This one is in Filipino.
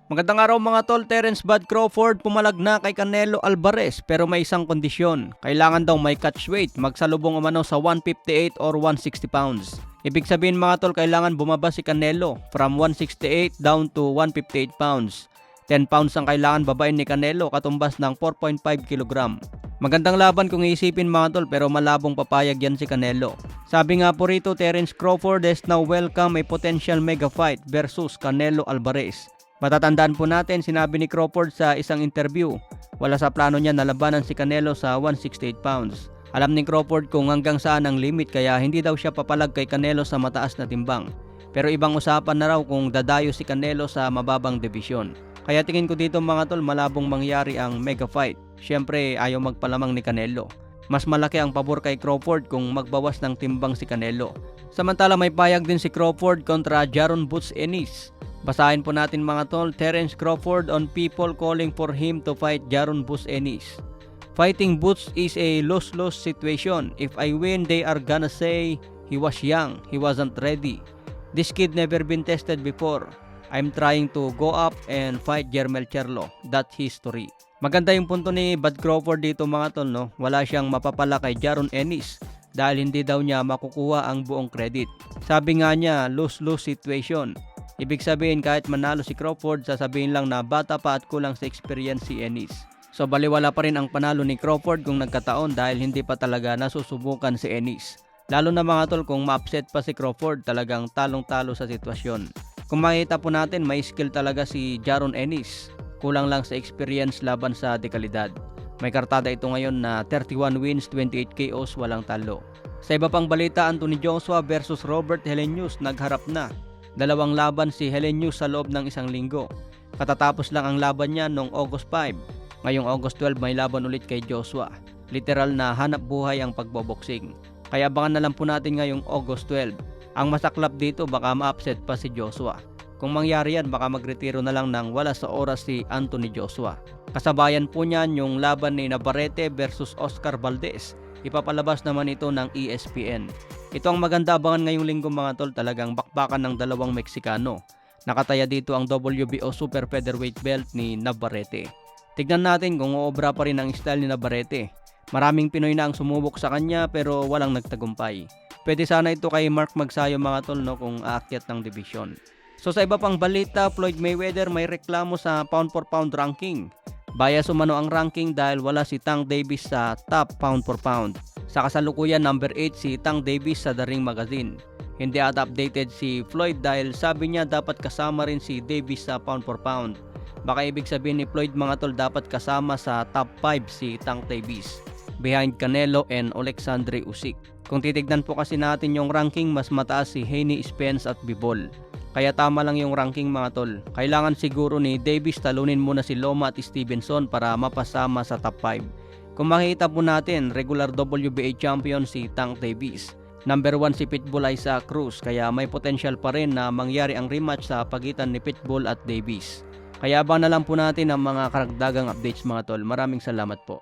Magandang araw mga tol, Terence Bud Crawford pumalag na kay Canelo Alvarez pero may isang kondisyon. Kailangan daw may catch weight, magsalubong umano sa 158 or 160 pounds. Ibig sabihin mga tol, kailangan bumaba si Canelo from 168 down to 158 pounds. 10 pounds ang kailangan babain ni Canelo, katumbas ng 4.5 kg. Magandang laban kung iisipin mga tol, pero malabong papayag yan si Canelo. Sabi nga po rito, Terence Crawford has now welcome a potential mega fight versus Canelo Alvarez. Matatandaan po natin, sinabi ni Crawford sa isang interview, wala sa plano niya na labanan si Canelo sa 168 pounds. Alam ni Crawford kung hanggang saan ang limit, kaya hindi daw siya papalag kay Canelo sa mataas na timbang. Pero ibang usapan na raw kung dadayo si Canelo sa mababang dibisyon. Kaya tingin ko dito mga tol, malabong mangyari ang mega fight. Siyempre ayaw magpalamang ni Canelo. Mas malaki ang pabor kay Crawford kung magbawas ng timbang si Canelo. Samantala may payag din si Crawford kontra Jaron Boots Ennis. Basahin po natin mga tol, Terence Crawford on people calling for him to fight Jaron Boots Ennis. Fighting Boots is a lose-lose situation. If I win, they are gonna say he was young, he wasn't ready. This kid never been tested before. I'm trying to go up and fight Jermel Charlo. That history. Maganda yung punto ni Bud Crawford dito mga tol, no? Wala siyang mapapala kay Jaron Ennis dahil hindi daw niya makukuha ang buong credit. Sabi nga niya, lose-lose situation. Ibig sabihin kahit manalo si Crawford, sasabihin lang na bata pa at kulang sa experience si Ennis. So baliwala pa rin ang panalo ni Crawford kung nagkataon dahil hindi pa talaga nasusubukan si Ennis. Lalo na mga tol kung ma-upset pa si Crawford, talagang talong-talo sa sitwasyon. Kung makita po natin, may skill talaga si Jaron Ennis. Kulang lang sa experience laban sa dekalidad. May kartada ito ngayon na 31 wins, 28 KOs, walang talo. Sa iba pang balita, Anthony Joshua versus Robert Helenius nagharap na. Dalawang laban si Helenius sa loob ng isang linggo. Katatapos lang ang laban niya noong August 5. Ngayong August 12 may laban ulit kay Joshua. Literal na hanap buhay ang pagboboxing. Kaya abangan na lang po natin ngayong August 12. Ang masaklap dito, baka ma-upset pa si Joshua. Kung mangyari yan, baka magretiro na lang ng wala sa oras si Anthony Joshua. Kasabayan po niyan yung laban ni Navarrete versus Oscar Valdez. Ipapalabas naman ito ng ESPN. Ito ang maganda abangan ngayong linggo mga tol, talagang bakbakan ng dalawang Meksikano. Nakataya dito ang WBO Super Featherweight belt ni Navarrete. Tignan natin kung uobra pa rin ang style ni Navarrete. Maraming Pinoy na ang sumubok sa kanya pero walang nagtagumpay. Pwede sana ito kay Mark Magsayo mga tol, no, kung aakyat ng division. So sa iba pang balita, Floyd Mayweather may reklamo sa pound for pound ranking. Bias umano ang ranking dahil wala si Tank Davis sa top pound for pound. Sa kasalukuyan number 8 si Tank Davis sa The Ring Magazine. Hindi ata updated si Floyd dahil sabi niya dapat kasama rin si Davis sa pound for pound. Baka ibig sabihin ni Floyd mga tol, dapat kasama sa top 5 si Tank Davis, behind Canelo and Alexandre Usyk. Kung titignan po kasi natin yung ranking, mas mataas si Haney Spence at Bivol. Kaya tama lang yung ranking mga tol. Kailangan siguro ni Davis talunin muna si Loma at Stevenson para mapasama sa top 5. Kung makita po natin, regular WBA champion si Tank Davis. Number 1 si Pitbull Isaac Cruz, kaya may potential pa rin na mangyari ang rematch sa pagitan ni Pitbull at Davis. Kaya abangan na lang po natin ang mga karagdagang updates mga tol. Maraming salamat po.